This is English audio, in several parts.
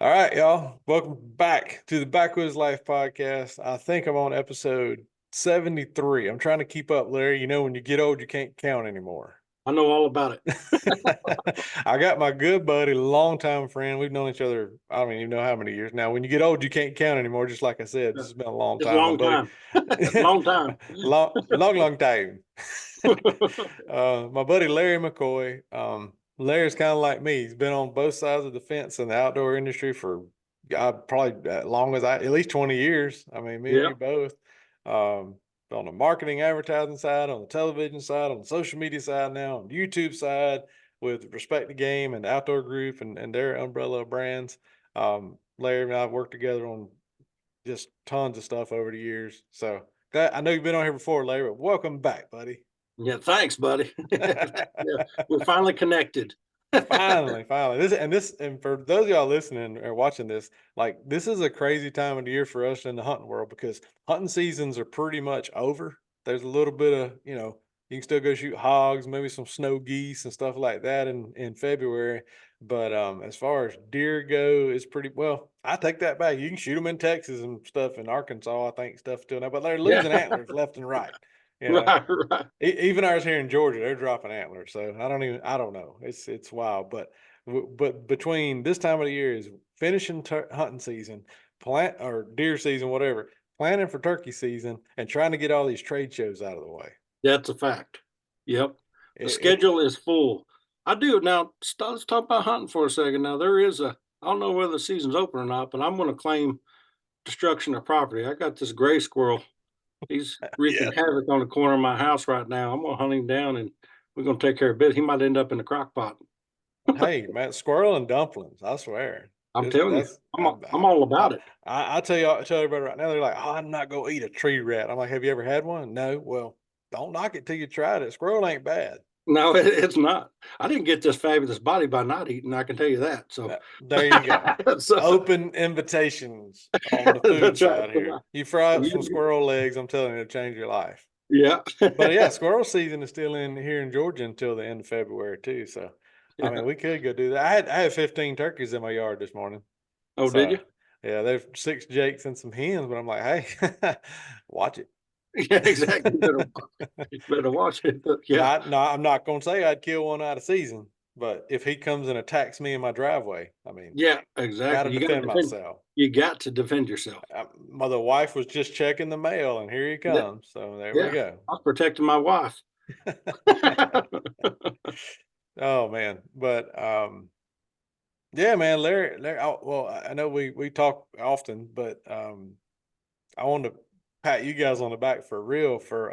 All right, y'all. Welcome back to the Backwoods Life podcast. I think I'm on episode 73. I'm trying to keep up, Larry. You know, when you get old, you can't count anymore. I know all about it. I got my good buddy, longtime friend. We've known each other, I don't even know how many years now. When you get old, you can't count anymore, just like I said. This Yeah. has been a long It's a time, my long buddy. time. Long time. Long time. My buddy Larry McCoy. Larry's kind of like me. He's been on both sides of the fence in the outdoor industry for probably as long as at least 20 years. I mean, me and Yeah. you both. Um, on the marketing advertising side, on the television side, on the social media side now, on the YouTube side with Respect the Game and Outdoor Group and their umbrella brands. Larry and I have worked together on just tons of stuff over the years. So I know you've been on here before, Larry, but welcome back, buddy. Yeah. Thanks, buddy. Yeah. We're finally connected. Finally. And for those of y'all listening or watching this, like this is a crazy time of the year for us in the hunting world because hunting seasons are pretty much over. There's a little bit of, you can still go shoot hogs, maybe some snow geese and stuff like that in February. But as far as deer go, it's pretty well. I take that back. You can shoot them in Texas and stuff in Arkansas, I think stuff still now, but they're Yeah. losing antlers left and right. You know, Right. Right. even ours here in Georgia, they're dropping antlers. So I don't know. It's wild. But between this time of the year is finishing hunting season, plant or deer season, whatever, planning for turkey season, and trying to get all these trade shows out of the way. That's a fact. Yep. The It schedule is full. I do now. Let's talk about hunting for a second. Now there is a. I don't know whether the season's open or not, but I'm going to claim destruction of property. I got this gray squirrel. He's yeah. wreaking havoc on the corner of my house right now. I'm going to hunt him down, and we're going to take care of it. He might end up in the crock pot. Hey, man, squirrel and dumplings. I swear. I'm This telling you, that's I'm all about it. I tell you, I tell everybody right now. They're like, "Oh, I'm not gonna eat a tree rat." I'm like, "Have you ever had one?" No. Well, don't knock it till you tried it. Squirrel ain't bad. No, it's not. I didn't get this fabulous body by not eating. I can tell you that. So, There you go. so Open invitations on the food that's right. side here. You fry up some You- squirrel legs, I'm telling you, it'll change your life. yeah. But yeah, squirrel season is still in here in Georgia until the end of February too. So I mean, Yeah. we could go do that. I had 15 turkeys in my yard this morning. Oh, did So you? yeah, there's 6 jakes and some hens, but I'm like, hey, watch it. Yeah, exactly. You better watch it. But yeah, Not, no, I'm not gonna say I'd kill one out of season, but if he comes and attacks me in my driveway, I mean, yeah, gotta exactly. You got to defend defend. myself. You got to defend yourself. My wife was just checking the mail, and here he Yeah, comes. So there we yeah. go. I was protecting my wife. Oh man, but yeah, man, Larry. Well, I know we talk often, but I wanted to pat you guys on the back for real for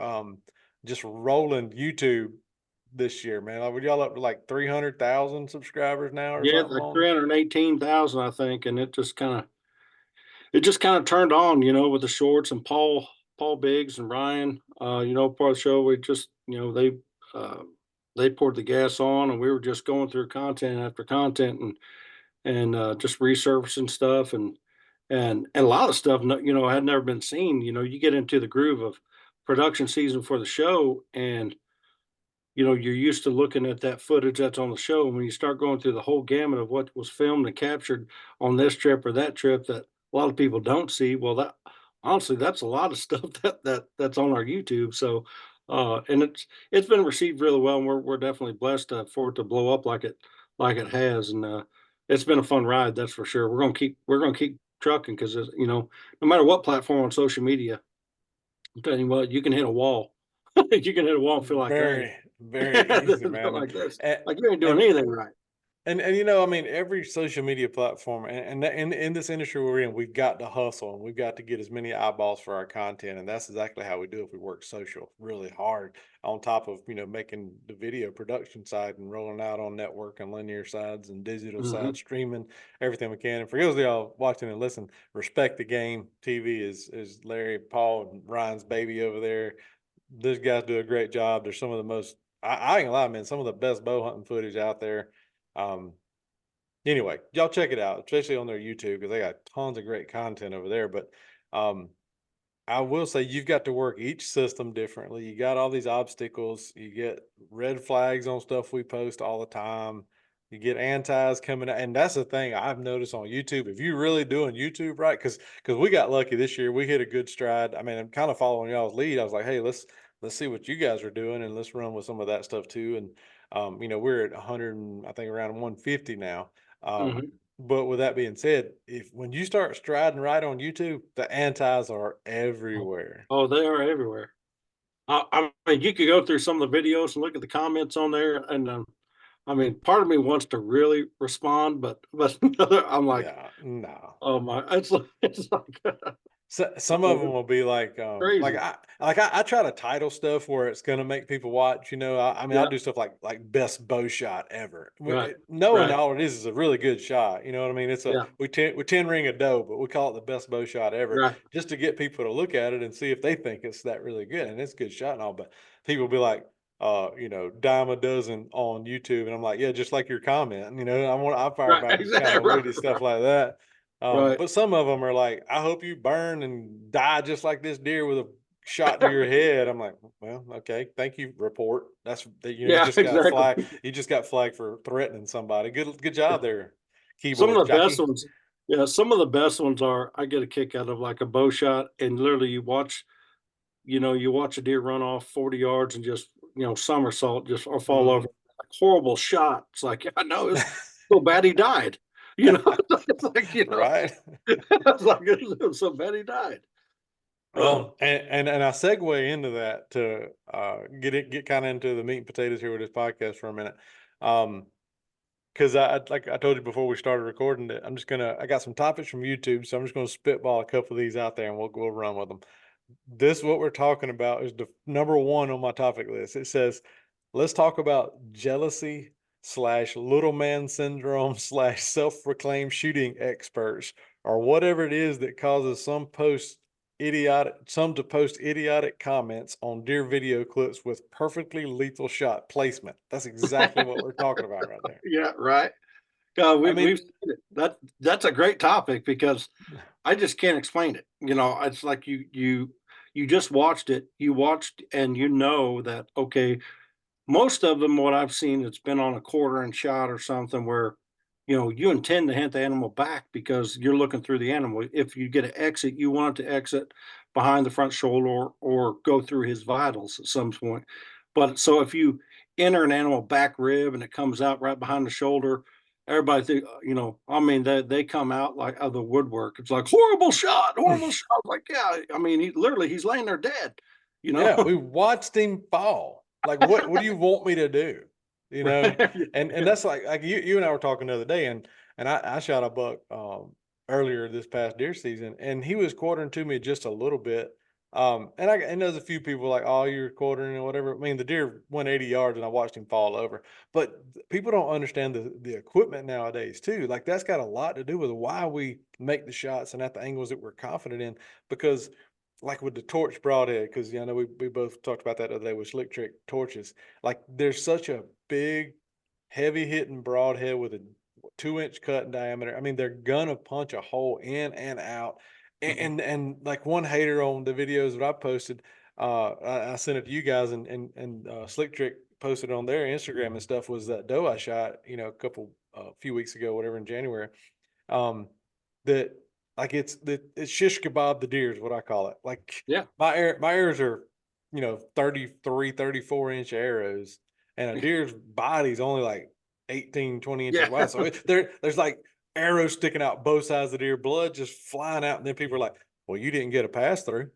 just rolling YouTube this year, man. Like, were y'all up to like 300,000 subscribers now or Yeah, something like on? 318,000, I think, and it just kind of turned on, with the shorts and Paul Biggs and Ryan, part of the show. We just, they poured the gas on, and we were just going through content after content and just resurfacing stuff and a lot of stuff, had never been seen. You get into the groove of production season for the show, and you're used to looking at that footage that's on the show. And when you start going through the whole gamut of what was filmed and captured on this trip or that trip that a lot of people don't see, well, that honestly, that's a lot of stuff that's on our YouTube. So, and it's been received really well, and we're definitely blessed for it to blow up like it has, and it's been a fun ride, that's for sure. We're gonna keep trucking because no matter what platform on social media, I'm telling you what, you can hit a wall. You can hit a wall and feel like, dang, Very, very easy, man. like this. And, Like you ain't doing and anything right. I mean, every social media platform and in this industry we're in, we've got to hustle and we've got to get as many eyeballs for our content. And that's exactly how we do it. We work social really hard on top of, making the video production side and rolling out on network and linear sides and digital Hmm. sides, streaming everything we can. And for those of y'all watching and listen, Respect the Game TV is Larry, Paul, and Ryan's baby over there. These guys do a great job. They're some of the most, I ain't gonna lie, man, some of the best bow hunting footage out there. um, anyway, y'all check it out, especially on their YouTube because they got tons of great content over there. But um, I will say you've got to work each system differently. You got all these obstacles. You get red flags on stuff we post all the time. You get antis coming out, and that's the thing I've noticed on YouTube. If you're really doing YouTube right, because we got lucky this year, we hit a good stride. I mean, I'm kind of following y'all's lead. I was like, hey, let's see what you guys are doing, and let's run with some of that stuff too. And we're at 100, I think around 150 now. Mhm. But with that being said, if when you start striding right on YouTube, the antis are Oh, everywhere. oh, they are everywhere. I mean, you could go through some of the videos and look at the comments on there, and I mean, part of me wants to really respond, but I'm like, Yeah, no. oh my, it's like So, some of them will be like crazy. I try to title stuff where it's gonna make people watch. I mean, I'll Yeah, do stuff like best bow shot ever, right, knowing right, all it is a really good shot. You know what I mean? It's a yeah, we 10 ring a doe, but we call it the best bow shot ever, right, just to get people to look at it and see if they think it's that really good, and it's a good shot and all. But people will be like, dime a dozen on YouTube, and I'm like, yeah, just like your comment. I fire right, back kind exactly, of right, witty stuff right, like that. right. But some of them are like, "I hope you burn and die just like this deer with a shot to your head." I'm like, "Well, okay, thank you, report. You Yeah, just got exactly. flagged. You just got flagged for threatening somebody. Good job there, Some keyboard of the best jockey." ones, yeah, some of the best ones are I get a kick out of like a bow shot, and literally you watch a deer run off 40 yards and just, somersault just or fall over. Mhm. Like horrible shot. It's like, I know it's so bad he died. You know, it's like, Right. it's like it's so bad he died. Oh, And I segue into that to get kind of into the meat and potatoes here with this podcast for a minute. Um, Because like I told you before we started recording that I got some topics from YouTube, so I'm just gonna spitball a couple of these out there and we'll run with them. This what we're talking about is the number one on my topic list. It says, let's talk about jealousy slash little man syndrome slash self-proclaimed shooting experts or whatever it is that causes some to post idiotic comments on deer video clips with perfectly lethal shot placement. That's exactly what we're talking about right there. yeah, right. God, I we've mean, seen it. That's a great topic because I just can't explain it. It's like you just watched it. You watched and you know that okay, most of them, what I've seen, it's been on a quarter inch shot or something where, you intend to hit the animal back because you're looking through the animal. If you get an exit, you want it to exit behind the front shoulder or go through his vitals at some point. But so if you enter an animal back rib and it comes out right behind the shoulder, everybody think, I mean, they come out like out of the woodwork. It's like horrible shot, horrible shot. Like, yeah, I mean, he's laying there dead, you know? yeah, we watched him fall. Like, what do you want me to do? You know, Right. and that's like you and I were talking the other day, and I shot a buck earlier this past deer season, and he was quartering to me just a little bit. And there's a few people like, oh, you're quartering and whatever. I mean, the deer went 80 yards, and I watched him fall over. But people don't understand the equipment nowadays too. Like that's got a lot to do with why we make the shots and at the angles that we're confident in, because like with the torch broadhead, because I know we both talked about that the other day with slick trick torches. Like there's such a big, heavy hitting broadhead with a 2 inch cut in diameter. I mean, they're gonna punch a hole in and out. And Mhm. and like one hater on the videos that I posted, I sent it to you guys, and Slick Trick posted on their Instagram and stuff, was that doe I shot, a few weeks ago, whatever, in January. Um, that like it's shish kebab the deer is what I call it. Like Yeah. my arrows are, 33, 34 inch arrows, and a deer's body's only like 18, 20 inches Yeah. wide. So there's like arrows sticking out both sides of the deer, blood just flying out, and then people are like, "Well, you didn't get a pass through."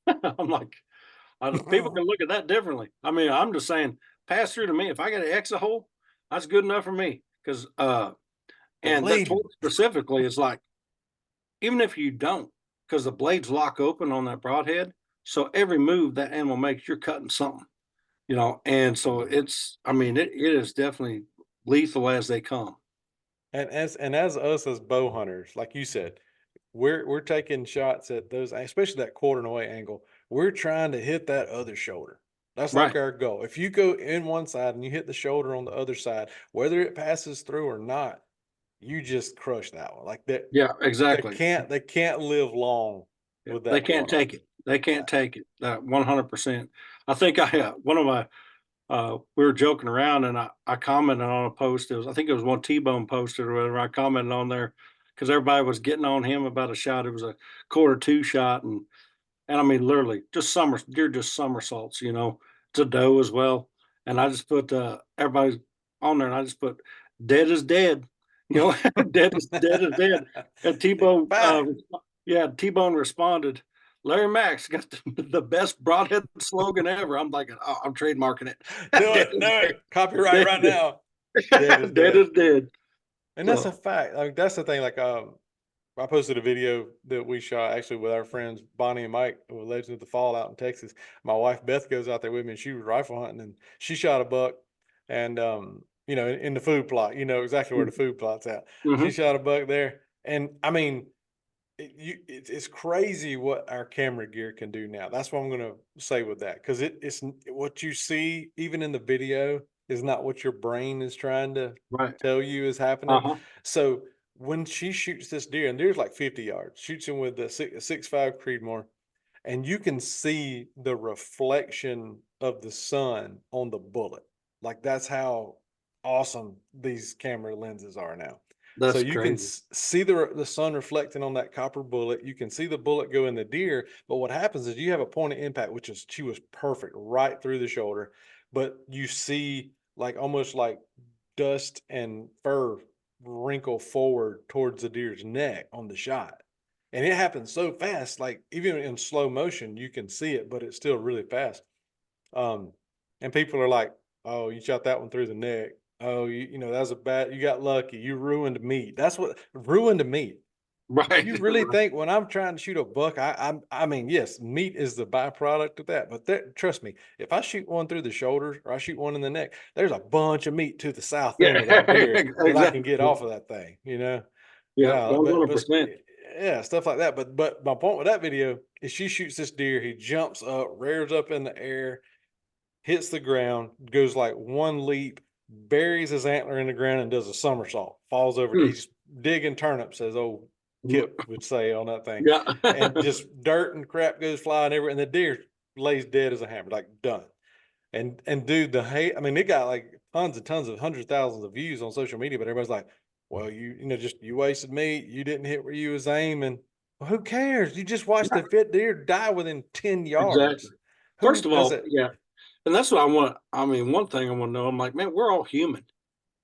I'm like, people can look at that differently. I mean, I'm just saying, pass through to me. If I get an exit hole, that's good enough for me. Because They're and that torch bleeding. specifically is like, even if you don't, because the blades lock open on that broadhead, so every move that animal makes, you're cutting something, and so Mhm. I mean, it is definitely lethal as they come. And as us as bow hunters, like you said, we're taking shots at those, especially that quartering away angle. We're trying to hit that other shoulder. That's like Right. our goal. If you go in one side and you hit the shoulder on the other side, whether it passes through or not, you just crush that one. Like that, Yeah, they exactly. can't live long Yeah, with they that can't going on. take it. They can't take it. 100%. I think I one of my we were joking around, and I commented on a post. It was, I think it was one T-Bone posted or whatever. I commented on there because everybody was getting on him about a shot. It was a quarter two shot, and I mean, literally, just deer just somersaults. It's a doe as well. And I just put everybody's on there, and I just put dead is dead. Dead is dead. And T-Bone, Fact. yeah, T-Bone responded, Larry Max got the best broadhead slogan ever. I'm like, oh, I'm trademarking it. Do Dead it, do is it. dead. Copyright Dead right is now. Dead is dead. Dead dead. is dead. And that's a So fact. Like that's the thing. Like I posted a video that we shot actually with our friends Bonnie and Mike with Legends of the Fall out in Texas. My wife Beth goes out there with me and she was rifle hunting and she shot a buck and in the food plot, exactly where the food plot's at. She mhm. shot a buck there. And I mean, it's crazy what our camera gear can do now. That's what I'm gonna say with that because what you see even in the video is not what your brain is trying to Right. tell you is happening. Uh-huh. So when she shoots this deer, and deer's like 50 yards, shoots him with the 6.5 Creedmoor, and you can see the reflection of the sun on the bullet. Like that's how awesome these camera lenses are now. So That's you can crazy. see the sun reflecting on that copper bullet. You can see the bullet go in the deer. But what happens is you have a point of impact, which is she was perfect right through the shoulder. But you see like almost like dust and fur wrinkle forward towards the deer's neck on the shot. And it happens so fast, like even in slow motion, you can see it, but it's still really fast. Um, and people are like, "Oh, you shot that one through the neck. Oh, that was a bad. You got lucky. You ruined meat. That's what ruined meat. Right. You really think when I'm trying to shoot a buck, I mean, yes, meat is the byproduct of that, but trust me, if I shoot one through the shoulders or I shoot one in the neck, there's a bunch of meat to the south end Yeah, of that deer that I can get exactly. off of that thing. Yeah, Yeah, but 100%. yeah, stuff like that. But my point with that video is she shoots this deer, he jumps up, rears up in the air, hits the ground, goes like one leap, buries his antler in the ground, and does a somersault. Falls over. Mm. He's digging turnips, as old Kip would say on that thing, Yeah. and just dirt and crap goes flying everywhere, and the deer lays dead as a hammer, like done. And dude, the hate. I mean, it got like tons and tons of hundreds of thousands of views on social media, but everybody's like, "Well, just you wasted meat. You didn't hit where you was aiming." Well, who cares? You just watched the Right, fit deer die within 10 yards. exactly. First Who of does all, it? yeah, and that's what I mean, one thing I wanna know, I'm like, "Man, we're all human."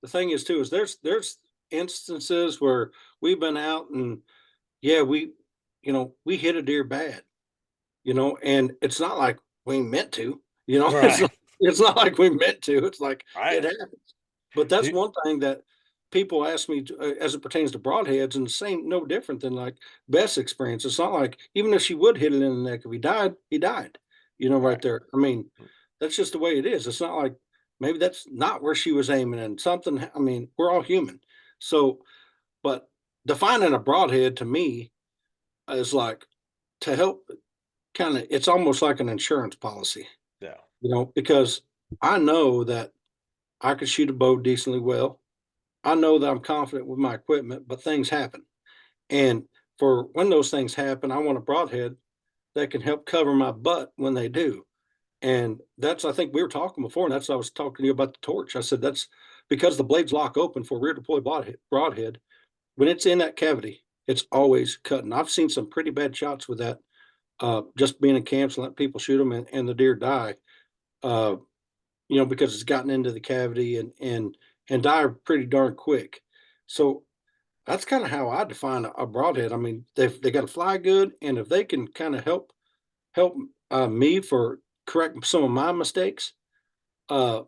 The thing is too, is there's instances where we've been out and, yeah, we hit a deer bad, and it's not like we meant to, it's Right. not it's not like we meant to, it's like it Right. happens. But that's Do one thing that people ask me as it pertains to broadheads, and the same, no different than like Beth's experience. It's not like even if she would hit it in the neck, if he died, he died. Right right. there. I mean, that's just the way it is. It's not like maybe that's not where she was aiming and something. I mean, we're all human. So, but defining a broadhead to me is like to help kind of, it's almost like an insurance policy, Yeah. because I know that I could shoot a bow decently well. I know that I'm confident with my equipment, but things happen. And for when those things happen, I want a broadhead that can help cover my butt when they do. And that's, I think we were talking before, and that's what I was talking to you about the torch. I said that's because the blades lock open for rear deploy broadhead. When it's in that cavity, it's always cutting. I've seen some pretty bad shots with that, just being in camps and let people shoot them and the deer die, uh, because it's gotten into the cavity and die pretty darn quick. So that's kind of how I define a broadhead. I mean, they got to fly good, and if they can kind of help me for correct some of my mistakes, uh,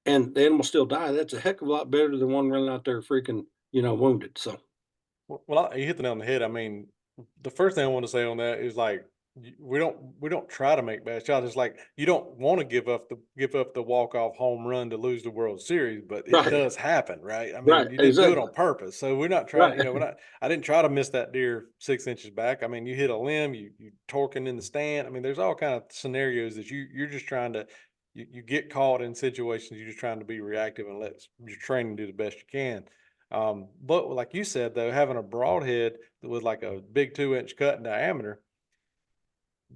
and the animal still die, that's a heck of a lot better than one running out there freaking wounded. So Well, you hit the nail on the head. I mean, the first thing I want to say on that is like we don't try to make bad shots. It's like you don't want to give up the walk off home run to lose the World Series, but it right, does happen, right? I right, mean, you didn't do it exactly, on purpose, so we're not trying. right, We're not. I didn't try to miss that deer 6 inches back. I mean, you hit a limb, you torquing in the stand. I mean, there's all kind of scenarios that you're just trying to. You get caught in situations. You're just trying to be reactive and let your training do the best you can. But like you said, though, having a broadhead with like a big 2 inch cut in diameter,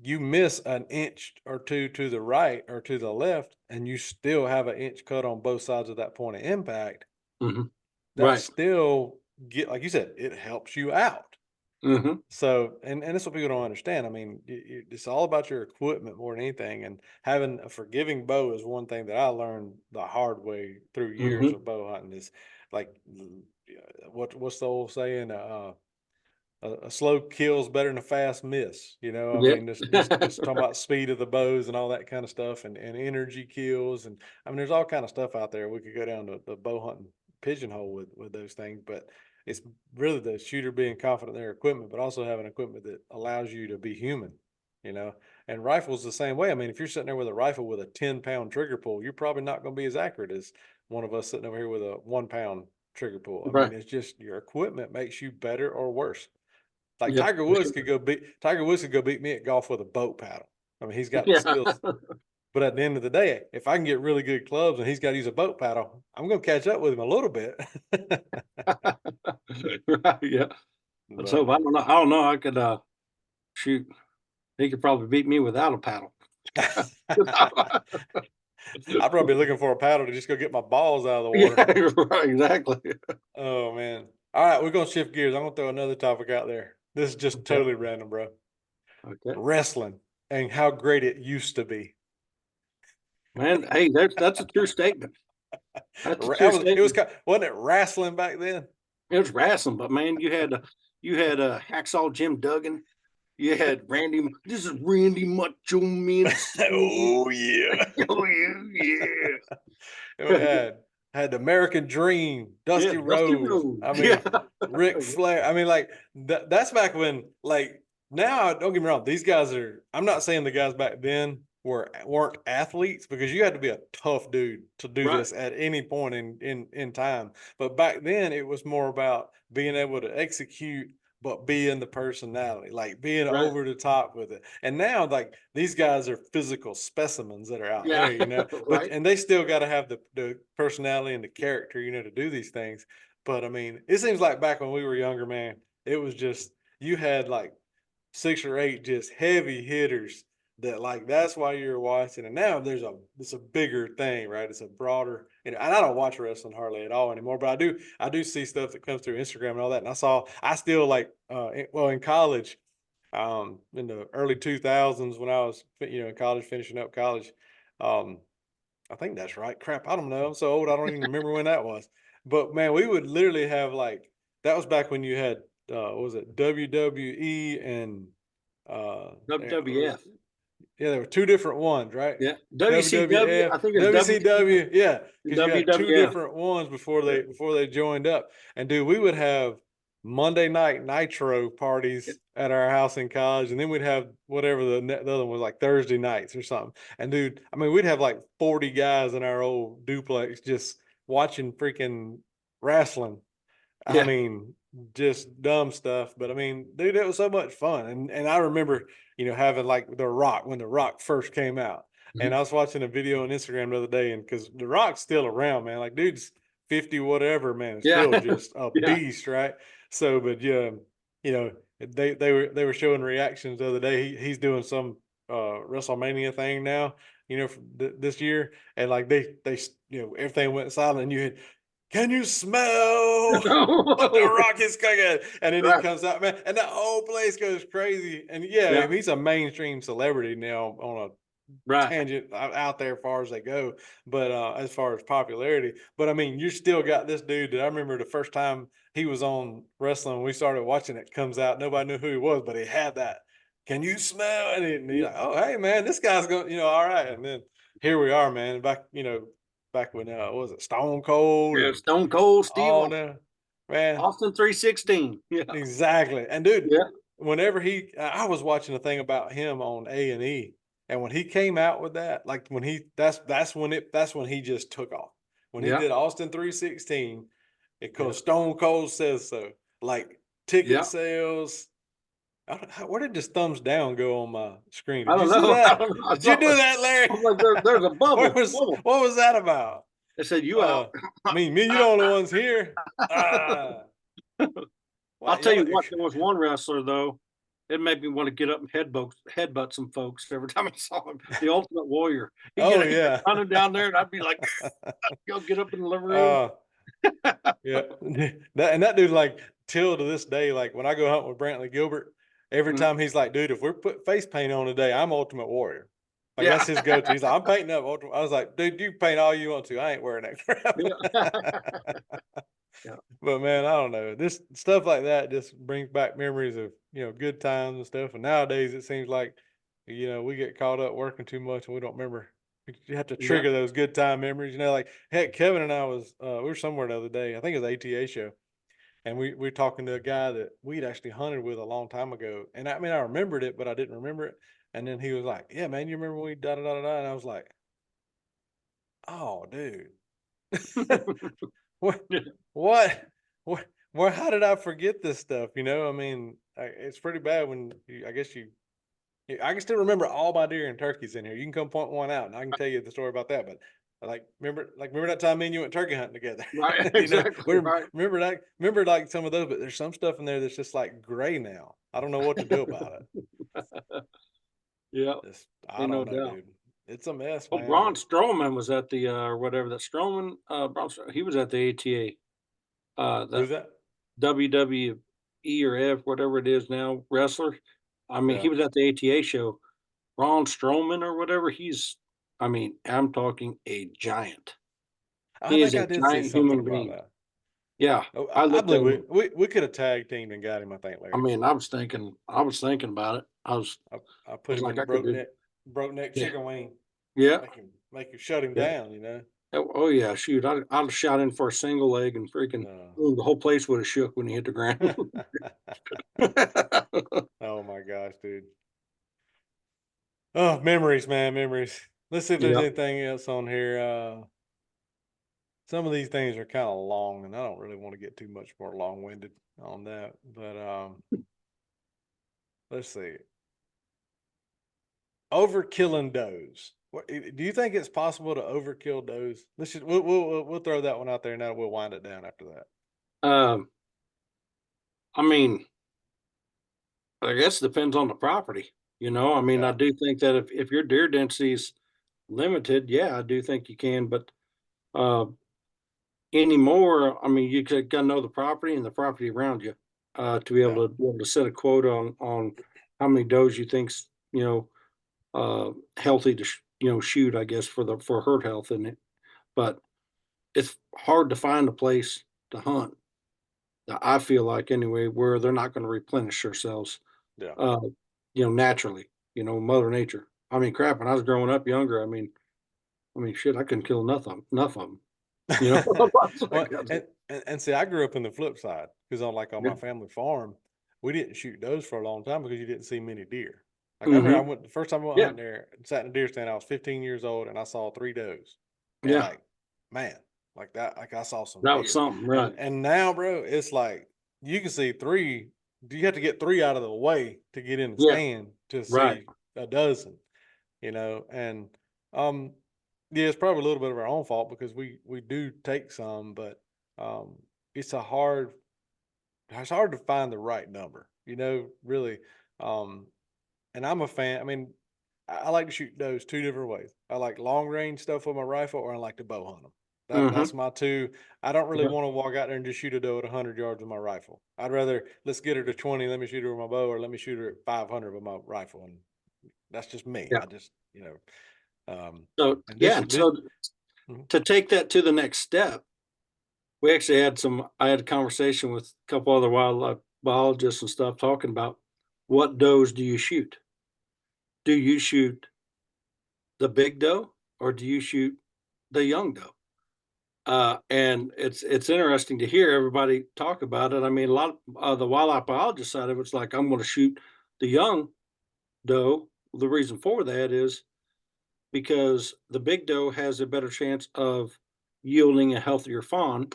you miss an inch or two to the right or to the left, and you still have an inch cut on both sides of that point of impact. Mhm. That Right. still get like you said, it helps you out. Mhm. So, and that's what people don't understand. I mean, it's all about your equipment more than anything. And having a forgiving bow is one thing that I learned the hard way through years Mhm. of bow hunting. Is like, yeah, what's the old saying? A slow kill's better than a fast miss. You know, I Yep. mean, just talking about speed of the bows and all that kind of stuff, and energy kills, and I mean, there's all kind of stuff out there. We could go down the bow hunting pigeonhole with those things, but it's really the shooter being confident in their equipment, but also having equipment that allows you to be human. You know, and rifles the same way. I mean, if you're sitting there with a rifle with a 10-pound trigger pull, you're probably not going to be as accurate as one of us sitting over here with a 1-pound trigger pull. I mean, Right. it's just your equipment makes you better or worse. Like Yep. For sure. Tiger Woods could go beat me at golf with a boat paddle. I mean, he's got the Yeah. skills. But at the end of the day, if I can get really good clubs and he's got to use a boat paddle, I'm going to catch up with him a little bit. Right. Yeah. Let's But hope. I don't know. I could shoot. He could probably beat me without a paddle. I'd probably be looking for a paddle to just go get my balls out of the water. Yeah. Right. Exactly. Oh man. All right, we're gonna shift gears. I'm gonna throw another topic out there. This is just Okay. totally random, bro. Okay. Wrestling and how great it used to be. Man, hey, that's a true statement. That's a true That was it was statement. kind wasn't it wrestling back then? It was wrestling, but man, you had Hacksaw Jim Duggan. You had Randy. This is Randy Macho Man Savage. Oh yeah. Oh yeah, We yeah, had the American Dream, yeah. Dusty Dusty Rhodes. Rhodes. I Yeah, mean, Ric Flair. I mean, like that's back when like now, don't get me wrong, these guys are I'm not saying the guys back then weren't athletes because you had to be a tough dude to do right, this at any point in time. But back then it was more about being able to execute but being the personality, like being right. over the top with it. And now, like these guys are physical specimens that are out Yeah, there, you know. But right. and they still got to have the personality and the character, you know, to do these things. But I mean, it seems like back when we were younger, man, it was just you had like 6 or 8 just heavy hitters that like that's why you're watching. And now it's a bigger thing, right? It's a broader, you know, and I don't watch wrestling hardly at all anymore, but I do see stuff that comes through Instagram and all that. And I still like well in college, in the early 2000s when I was in college, finishing up college. Um I think that's right. Crap, I don't know. I'm so old, I don't even remember when that was. But man, we would literally have like that was back when you had what was it WWE and what was it? WWF. Yeah, there were 2 different ones, right? Yeah, WCW. WWF, I think it's WCW WCW, yeah, and because you had 2 WWF. different ones before Yeah, they joined up. And dude, we would have Monday night nitro yeah, parties at our house in college, and then we'd have whatever the other one was like Thursday nights or something. And dude, I mean, we'd have like 40 guys in our old duplex just watching freaking wrestling. I yeah. mean, just dumb stuff. But I mean, dude, it was so much fun. And I remember, having like The Rock when The Rock first came out. And Mhm. I was watching a video on Instagram the other day, and because The Rock's still around, man, like dude's 50 whatever, man, is Yeah, still just a yeah, beast, right? So, but yeah, you know, they were showing reactions the other day. He's doing some WrestleMania thing now, for this year, and like they everything went silent, and you had can you smell what the rock is cooking? And then he right, comes out, man, and the whole place goes crazy. And yeah, I yeah, mean, he's a mainstream celebrity now on a right. tangent out there as far as they go, but as far as popularity. But I mean, you still got this dude that I remember the first time he was on wrestling, we started watching it, comes out, nobody knew who he was, but he had that. Can you smell it? And he's like, oh, hey, man, this guy's going, all right. And then here we are, man, back when, what was it, Stone Cold Yeah, and Stone Cold Steve all that, man. Austin 316. Yeah, Exactly. And dude, yeah, whenever I was watching a thing about him on A&E, and when he came out with that, like when he that's when he just took off. When he yeah, did Austin 316, it yeah, cause Stone Cold says so. Like ticket yeah. sales. Where did this thumbs down go on my screen? I Did you don't see know. I that? don't know. I Did you saw do it. that, Larry? I'm like, there's a bubble, bubble. What was that about? They said you out. Uh, me, you the only ones here. Ah, I'll what? tell Y'all, you what, there was one wrestler though. it made me want to get up and headbutt some folks every time I saw him. The Ultimate Warrior. Oh, He'd get yeah. running down there, and I'd be like, go get up in the living room. Uh, yeah. That dude, like, till to this day, like, when I go hunting with Brantley Gilbert, every Mhm. time he's like, "Dude, if we're put face paint on today, I'm Ultimate Warrior." Like, Yeah. that's his go-to. He's like, "I'm painting up Ultimate." I was like, "Dude, you paint all you want to. I ain't wearing that Yeah. crap." Yeah. But man, I don't know. This stuff like that just brings back memories of, good times and stuff. And nowadays it seems like, we get caught up working too much and we don't remember. You have to Yeah. trigger those good time memories. Like heck, Kevin and I we were somewhere the other day. I think it was ATA show. And we were talking to a guy that we'd actually hunted with a long time ago. And I mean I remembered it, but I didn't remember it. And then he was like, "Yeah, man, you remember when we da da da da da?" And I was like, "Oh, dude." What Yeah. what what how did I forget this stuff, I mean, it's pretty bad when I guess I can still remember all my deer and turkeys in here. You can come point one out and I can tell you the story about that, but remember that time me and you went turkey hunting together. Right. We Exactly. Right. remember like some of those, but there's some stuff in there that's just like gray now. I don't know what to do about it. Yeah. Just I Ain't no don't know, doubt. dude. It's a mess, Well, man, Braun but Strowman was at the, or whatever that Strowman, he was at the ATA, the who's that? WWE or F, whatever it is now, wrestler. I mean, Yeah. he was at the ATA show. Braun Strowman or whatever, I mean, I'm talking a giant. I He is think a I did see giant something human about being. that. Yeah, Oh, I I looked at believe him. we could have tag teamed and got him, I think, I Larry. mean, I was thinking about it. I I put was him like, in the I could do. broke neck Yeah, chicken wing, yeah, make him shut him yeah. down. Oh, yeah, shoot, I'd have shot in for a single leg and freaking No. the whole place would have shook when he hit the ground. Oh my gosh, dude. Oh, memories, man, memories. Let's see if there's Yeah. anything else on here. Some of these things are kind of long, and I don't really want to get too much more long-winded on that. But let's see. Overkilling does. Do you think it's possible to overkill does? We'll throw that one out there, and now we'll wind it down after that. Um, I mean, I guess it depends on the property, I mean, I Yeah, do think that if your deer density is limited, yeah, I do think you can, but, uh, anymore, I mean, you gotta know the property and the property around you, to yeah, be able to set a quota on how many does you think's, healthy to shoot, I guess, for herd health in it. But it's hard to find a place to hunt that I feel like anyway, where they're not gonna replenish themselves, yeah. uh, naturally, Mother Nature. I mean, crap, when I was growing up younger, I mean, shit, I couldn't kill enough of them. You know? It's like, Well, and see, I grew up in the flip side because on yeah. my family farm, we didn't shoot does for a long time because you didn't see many deer. Like I remember, I Mhm. went the first time I went Yeah, hunting there, and sat in a deer stand. I was 15 years old, and I saw three does, and yeah, like, man, like that, like I saw some that was deer. something, And right. now, bro, it's like you can see three. You have to get three out of the way to get in the Yeah, stand to right. see a dozen. And um yeah, it's probably a little bit of our own fault because we do take some, but um it's a hard it's hard to find the right number, really. um and I'm a fan. I mean, I like to shoot those two different ways. I like long range stuff with my rifle, or I like to bow hunt them. That's Mhm. my two. I don't really Yeah, want to walk out there and just shoot a doe at 100 yards with my rifle. I'd rather let's get her to 20, let me shoot her with my bow, or let me shoot her at 500 with my rifle. And that's just me. yeah. I just, So, and yeah, this, so mhm, to take that to the next step, we actually I had a conversation with a couple other wildlife biologists and stuff talking about what does do you shoot? Do you shoot the big doe or do you shoot the young doe? And it's interesting to hear everybody talk about it. I mean, a lot of the wildlife biologist side of it's like, I'm going to shoot the young doe. The reason for that is because the big doe has a better chance of yielding a healthier fawn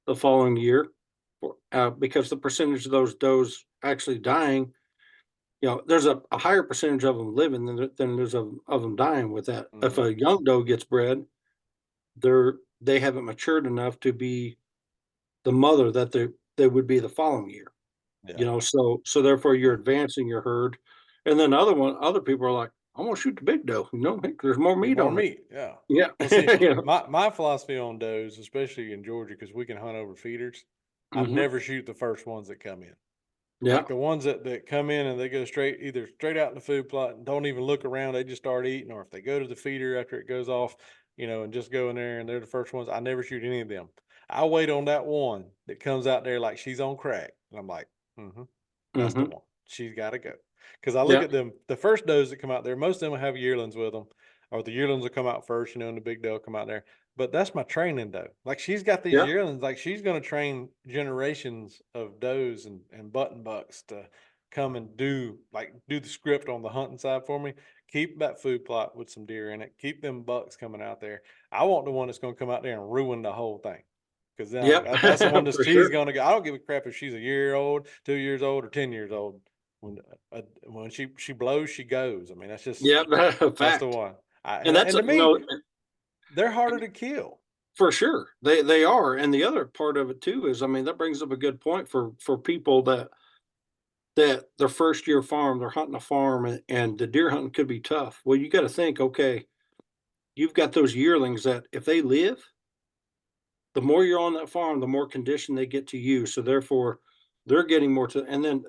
the following year, because the percentage of those does actually dying, there's a higher percentage of them living than there's of them dying with that. If mhm, a young doe gets bred, they haven't matured enough to be the mother that they would be the following year. Yeah. So therefore you're advancing your herd. And then other people are like, I'm gonna shoot the big doe, heck, there's more There's meat more on it. meat, yeah. Yeah. Well, see, You know? my philosophy on does, especially in Georgia, because we can hunt over feeders, I Mhm. never shoot the first ones that come in. Yeah. Like the ones that come in and they go either straight out in the food plot and don't even look around, they just start eating, or if they go to the feeder after it goes off, and just go in there and they're the first ones, I never shoot any of them. I wait on that one that comes out there like she's on crack. And I'm like, mm-hmm, that's the Mhm. one. She's got to go. Because I look Yeah. at them, the first does that come out there, most of them will have yearlings with them, or the yearlings will come out first, and the big doe will come out there. But that's my training doe. Like she's got these Yeah. yearlings, like she's going to train generations of does and button bucks to come and do the script on the hunting side for me. Keep that food plot with some deer in it. Keep them bucks coming out there. I want the one that's going to come out there and ruin the whole thing. Because Yep. that's the one that For she's sure. going to go. I don't give a crap if she's a year old, 2 years old, or 10 years old. When she blows, she goes. I mean, Yeah. that's the Fact. one. And And to me, they're harder to kill. for sure. They are. And the other part of it too is, I mean, that brings up a good point for people that their first year farm, they're hunting a farm and the deer hunting could be tough. Well, you got to think, okay, you've got those yearlings that if they live, the more you're on that farm, the more condition they get to you. So therefore, they're getting more to, and then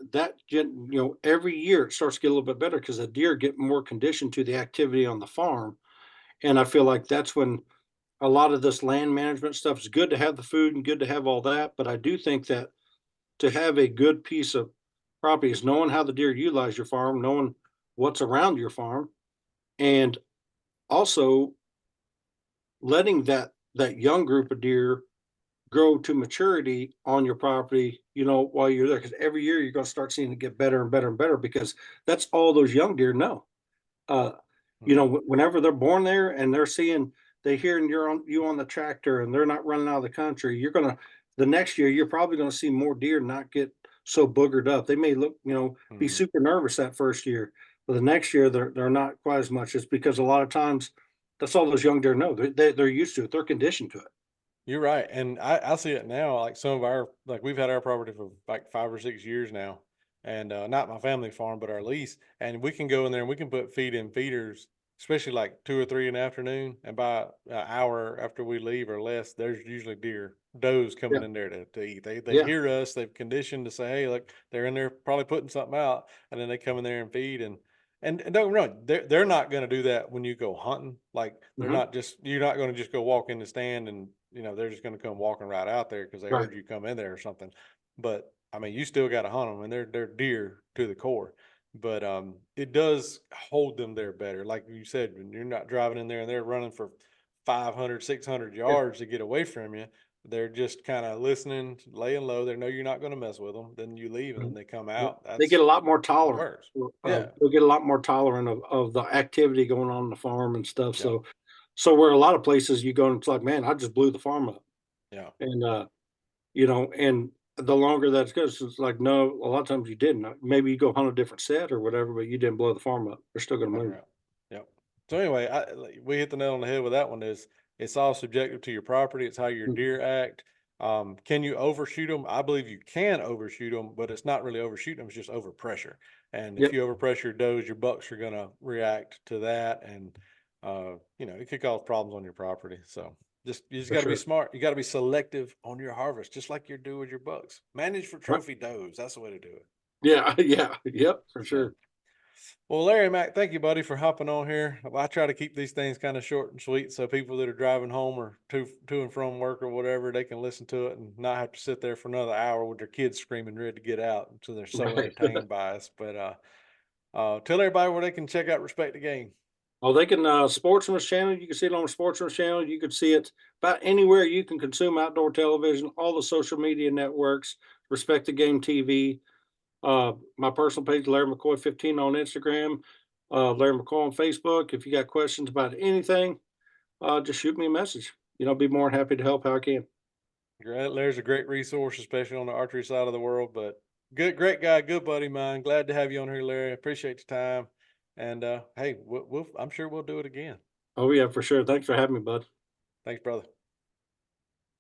every year it starts to get a little bit better because the deer get more conditioned to the activity on the farm. And I feel like that's when a lot of this land management stuff is good to have the food and good to have all that. But I do think that to have a good piece of property is knowing how the deer utilize your farm, knowing what's around your farm, and also letting that young group of deer grow to maturity on your property, while you're there. Because every year you're going to start seeing it get better and better and better because that's all those young deer know. Uh, Mhm, whenever they're born there and they hearing you on the tractor and they're not running out of the country, the next year you're probably gonna see more deer not get so boogered up. They may be mhm. super nervous that first year, but the next year they're not quite as much. It's because a lot of times that's all those young deer know. They're used to it. They're conditioned to it. You're right, and I see it now, like, some of our like, we've had our property for, like, 5 or 6 years now, and, not my family farm, but our lease, and we can go in there and we can put feed in feeders, especially, like, 2 or 3 in the afternoon, and by an hour after we leave or less, there's usually does Yeah, coming in there to eat. They yeah, hear us, they've conditioned to say, "Hey, look, they're in there probably putting something out," and then they come in there and feed, and don't get me wrong, they're not gonna do that when you go hunting. Like, hmm, you're not gonna just go walk in the stand and, they're just gonna come walking right out there because they right, heard you come in there or something. But, I mean, you still gotta hunt them, and they're deer to the core. But, it does hold them there better. Like you said, when you're not driving in there and they're running for 500, 600 yeah. yards to get away from you, they're just kinda listening, laying low. They know you're not gonna mess with them. Then you leave, and then Mhm. they come Yep. out. They get a That's lot more it tolerant works. of Yeah. they'll get a lot more tolerant of the activity going on the farm and stuff, Yeah. so where a lot of places you go and it's like, "Man, I just blew the farm up," Yeah. and, and the longer that goes, it's like, "No, a lot of times you didn't. Maybe you go hunt a different set or whatever, but you didn't blow the farm up. They're still gonna Right, move." right. Yep. So anyway, we hit the nail on the head with that one. It's all subjective to your property. It's how your Mhm. deer act. Can you overshoot them? I believe you can overshoot them, but it's not really overshooting them. It's just overpressure. And if Yep, you overpressure your does, your bucks are going to react to that, and it could cause problems on your property. So you just for got to be sure. smart. You got to be selective on your harvest, just like you do with your bucks. Manage for Right. trophy does. That's the way to do it. Yeah, yeah, yep, for Yeah. sure. Well, Larry Mac, thank you, buddy, for hopping on here. I try to keep these things kind of short and sweet, so people that are driving home or to and from work or whatever, they can listen to it and not have to sit there for another hour with their kids screaming, ready to get out, so they're so Right. entertained by us. But tell everybody where they can check out Respect the Game. Oh, they can, Sportsman's Channel, you can see it on the Sportsman's Channel, you can see it about anywhere you can consume outdoor television, all the social media networks, Respect the Game TV, my personal page, Larry McCoy 15 on Instagram, Larry McCoy on Facebook. If you got questions about anything, just shoot me a message. I'll be more than happy to help how I can. Larry's a great resource, especially on the archery side of the world. But great guy, good buddy of mine. Glad to have you on here, Larry. Appreciate your time. And hey, I'm sure we'll do it again. Oh, yeah, for sure. Thanks for having me, bud. Thanks, brother.